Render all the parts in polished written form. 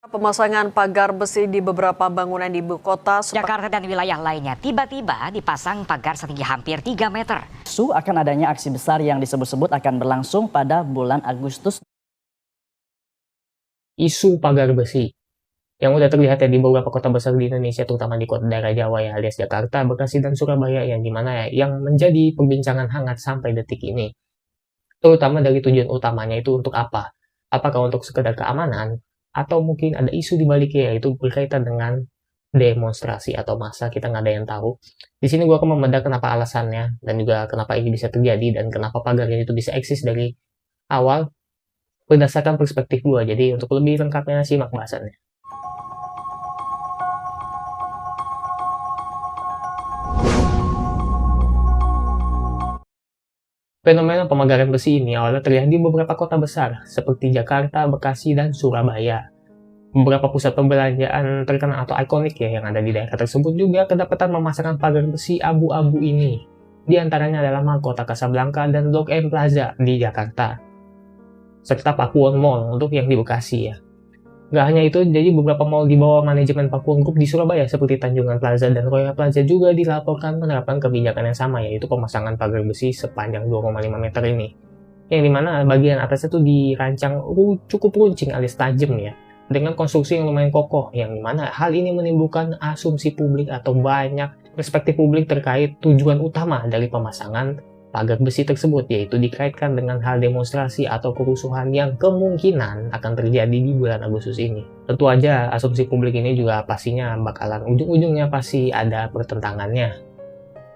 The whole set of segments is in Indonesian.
Pemasangan pagar besi di beberapa bangunan di ibu kota Jakarta dan wilayah lainnya tiba-tiba dipasang pagar setinggi hampir 3 meter. Isu akan adanya aksi besar yang disebut-sebut akan berlangsung pada bulan Agustus. Isu pagar besi yang udah terlihat ya di beberapa kota besar di Indonesia, terutama di kota daerah Jawa ya, alias Jakarta, Bekasi, dan Surabaya, yang dimana ya, yang menjadi perbincangan hangat sampai detik ini. Terutama dari tujuan utamanya itu untuk apa? Apakah untuk sekedar keamanan, atau mungkin ada isu di baliknya, yaitu berkaitan dengan demonstrasi atau massa, kita nggak ada yang tahu. Di sini gue akan membedah kenapa alasannya, dan juga kenapa ini bisa terjadi, dan kenapa pagar ini itu bisa eksis dari awal, berdasarkan perspektif gue. Jadi untuk lebih lengkapnya, simak bahasannya. Fenomena pemagaran besi ini awalnya terlihat di beberapa kota besar, seperti Jakarta, Bekasi, dan Surabaya. Beberapa pusat perbelanjaan terkenal atau ikonik ya yang ada di daerah tersebut juga kedapatan memasangkan pagar besi abu-abu ini. Di antaranya adalah Mahkota Casablanca dan Blok M Plaza di Jakarta, serta Pakuwon Mall untuk yang di Bekasi ya. Gak hanya itu, jadi beberapa mall di bawah manajemen Pakuwon Group di Surabaya seperti Tanjungan Plaza dan Royal Plaza juga dilaporkan menerapkan kebijakan yang sama, yaitu pemasangan pagar besi sepanjang 2,5 meter ini. Yang dimana bagian atasnya tuh dirancang cukup runcing alias tajam ya, dengan konstruksi yang lumayan kokoh, yang dimana hal ini menimbulkan asumsi publik atau banyak perspektif publik terkait tujuan utama dari pemasangan pagar besi tersebut, yaitu dikaitkan dengan hal demonstrasi atau kerusuhan yang kemungkinan akan terjadi di bulan Agustus ini. Tentu aja asumsi publik ini juga pastinya bakalan ujung-ujungnya pasti ada pertentangannya.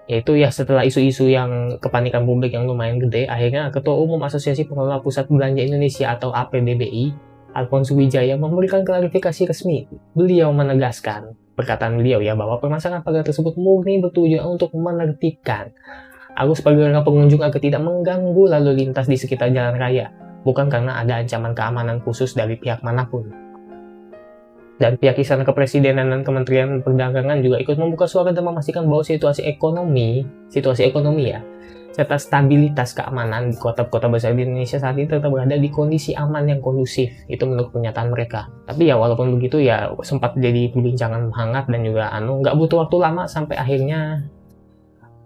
Yaitu ya setelah isu-isu yang kepanikan publik yang lumayan gede, akhirnya Ketua Umum Asosiasi Pengelola Pusat Belanja Indonesia atau APBBI, Alphonse Wijaya, memberikan klarifikasi resmi. Beliau menegaskan, perkataan beliau ya, bahwa pemasangan pagar tersebut murni bertujuan untuk menertibkan arus pergerakan pengunjung agar tidak mengganggu lalu lintas di sekitar jalan raya, bukan karena ada ancaman keamanan khusus dari pihak manapun. Dan pihak Istana Kepresidenan dan Kementerian Perdagangan juga ikut membuka suara dan memastikan bahwa situasi ekonomi ya, serta stabilitas keamanan di kota-kota besar di Indonesia saat ini tetap berada di kondisi aman yang kondusif. Itu menurut pernyataan mereka. Tapi ya walaupun begitu ya sempat jadi perbincangan hangat dan juga nggak butuh waktu lama sampai akhirnya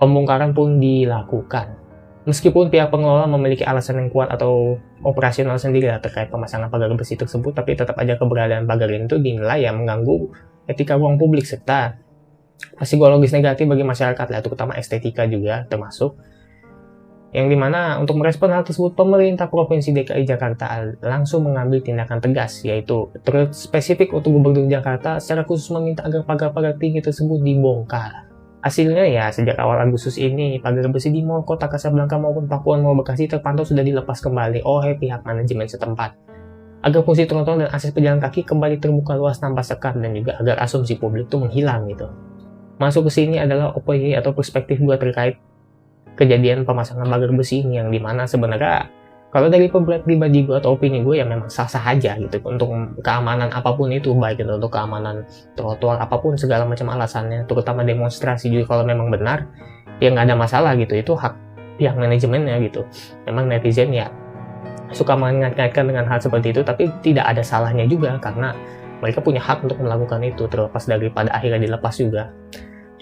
pembongkaran pun dilakukan. Meskipun pihak pengelola memiliki alasan yang kuat atau operasional sendiri terkait pemasangan pagar besi tersebut, tapi tetap aja keberadaan pagar itu dinilai yang mengganggu etika ruang publik serta psikologis negatif bagi masyarakat, terutama estetika juga termasuk. Yang dimana untuk merespon hal tersebut, pemerintah Provinsi DKI Jakarta langsung mengambil tindakan tegas, yaitu spesifik untuk Gubernur Jakarta secara khusus meminta agar pagar-pagar tinggi tersebut dibongkar. Hasilnya ya, sejak awal Agustus ini, pagar besi di Mall Kota Casablanca maupun Pakuwon Mall Bekasi terpantau sudah dilepas kembali oleh pihak manajemen setempat, agar fungsi trotoar dan akses pejalan kaki kembali terbuka luas tanpa sekat, dan juga agar asumsi publik itu menghilang gitu. Masuk ke sini adalah opini atau perspektif gue terkait kejadian pemasangan pagar besi ini, yang dimana sebenarnya kalau dari pribadi gue atau opini gue ya memang sah-sah aja gitu untuk keamanan apapun itu, baik itu untuk keamanan trotoar apapun segala macam alasannya, terutama demonstrasi juga kalau memang benar ya nggak ada masalah gitu, itu hak pihak manajemennya gitu. Memang netizen ya suka mengaitkan dengan hal seperti itu, tapi tidak ada salahnya juga karena mereka punya hak untuk melakukan itu terlepas daripada akhirnya dilepas juga.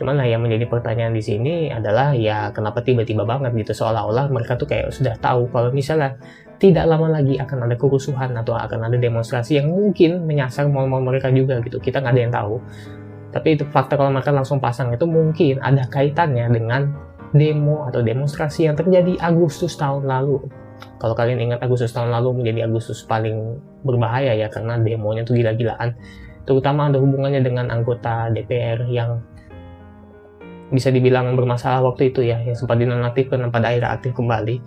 Cuman lah yang menjadi pertanyaan di sini adalah ya kenapa tiba-tiba banget gitu, seolah-olah mereka tuh kayak sudah tahu kalau misalnya tidak lama lagi akan ada kerusuhan atau akan ada demonstrasi yang mungkin menyasar mal-mal mereka juga gitu. Kita nggak ada yang tahu. Tapi itu fakta kalau mereka langsung pasang itu mungkin ada kaitannya dengan demo atau demonstrasi yang terjadi Agustus tahun lalu. Kalau kalian ingat Agustus tahun lalu menjadi Agustus paling berbahaya ya, karena demonya tuh gila-gilaan. Terutama ada hubungannya dengan anggota DPR yang bisa dibilang bermasalah waktu itu ya, yang sempat dinonaktifkan dan pada akhirnya aktif kembali.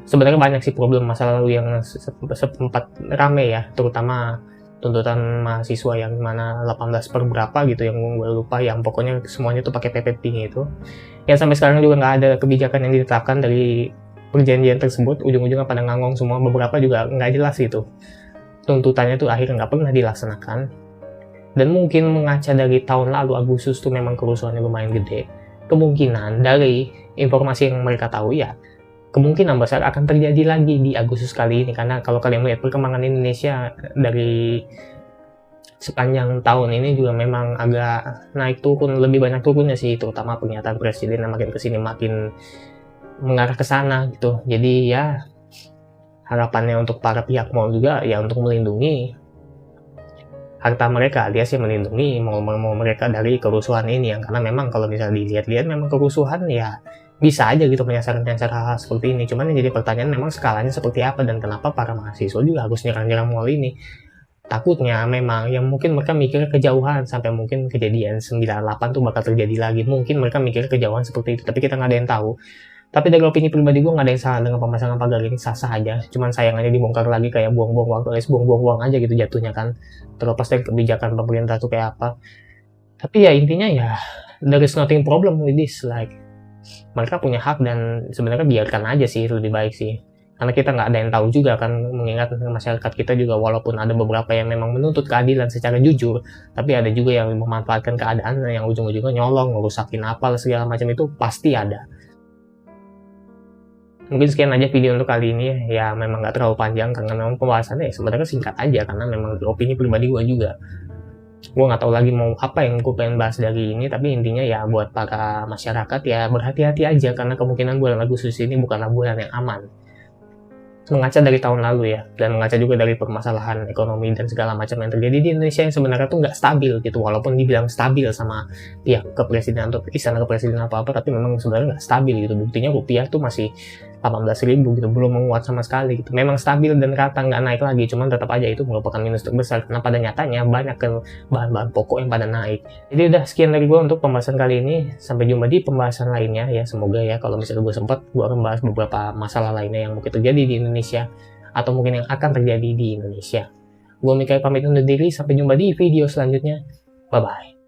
Sebenarnya banyak sih problem masa lalu yang sempat rame ya, terutama tuntutan mahasiswa yang mana 18 per berapa gitu, yang gue lupa, yang pokoknya semuanya tuh pakai PPT itu. Yang sampai sekarang juga nggak ada kebijakan yang ditetapkan dari perjanjian tersebut, ujung-ujungnya pada ngangong semua, beberapa juga nggak jelas gitu. Tuntutannya tuh akhirnya nggak pernah dilaksanakan. Dan mungkin mengaca dari tahun lalu Agustus tuh memang kerusuhannya lumayan gede. Kemungkinan dari informasi yang mereka tahu ya, kemungkinan besar akan terjadi lagi di Agustus kali ini. Karena kalau kalian melihat perkembangan Indonesia dari sepanjang tahun ini juga memang agak naik turun, lebih banyak turunnya sih, terutama pernyataan presiden yang makin kesini makin mengarah ke sana gitu. Jadi ya harapannya untuk para pihak mall juga ya untuk melindungi harta mereka, dia sih melindungi mau mereka dari kerusuhan ini yang karena memang kalau misalnya dilihat-lihat memang kerusuhan ya bisa aja gitu menyasar hal seperti ini. Cuman yang jadi pertanyaan memang skalanya seperti apa dan kenapa para mahasiswa juga harus nyerang-nyerang mall ini. Takutnya memang yang mungkin mereka mikir kejauhan sampai mungkin kejadian 98 tuh bakal terjadi lagi. Mungkin mereka mikir kejauhan seperti itu, tapi kita nggak ada yang tahu. Tapi dari opini pribadi gue nggak ada yang salah dengan pemasangan pagar ini, sah-sah aja. Cuman sayang aja dibongkar lagi kayak buang-buang waktu, buang-buang uang aja gitu jatuhnya kan. Terlepas dari kebijakan pemerintah tuh kayak apa. Tapi ya intinya ya, there is nothing problem with this. Like, mereka punya hak dan sebenarnya biarkan aja sih, lebih baik sih. Karena kita nggak ada yang tahu juga kan, mengingat masyarakat kita juga walaupun ada beberapa yang memang menuntut keadilan secara jujur, tapi ada juga yang memanfaatkan keadaan yang ujung-ujungnya nyolong, ngerusakin apa segala macam itu pasti ada. Mungkin sekian aja video untuk kali ini ya, memang nggak terlalu panjang karena memang pembahasannya ya sebenarnya singkat aja karena memang opini pribadi gue juga. Gue nggak tahu lagi mau apa yang gue pengen bahas dari ini, tapi intinya ya buat para masyarakat ya berhati-hati aja karena kemungkinan bulan Agustus ini bukanlah bulan yang aman. Mengaca dari tahun lalu ya, dan mengaca juga dari permasalahan ekonomi dan segala macam yang terjadi di Indonesia yang sebenarnya tuh nggak stabil gitu, walaupun dibilang stabil sama pihak kepresidenan atau istana kepresidenan apa-apa, tapi memang sebenarnya nggak stabil gitu. Buktinya rupiah tuh masih 18.000 gitu, belum menguat sama sekali gitu. Memang stabil dan rata nggak naik lagi, cuman tetap aja itu merupakan minus terbesar karena pada nyatanya banyak kan bahan-bahan pokok yang pada naik. Jadi udah sekian dari gue untuk pembahasan kali ini, sampai jumpa di pembahasan lainnya ya. Semoga ya kalau misalnya gue sempat, gue akan bahas beberapa masalah lainnya yang mungkin terjadi di Indonesia atau mungkin yang akan terjadi di Indonesia. Gue Mikael pamit undur diri, sampai jumpa di video selanjutnya. Bye bye.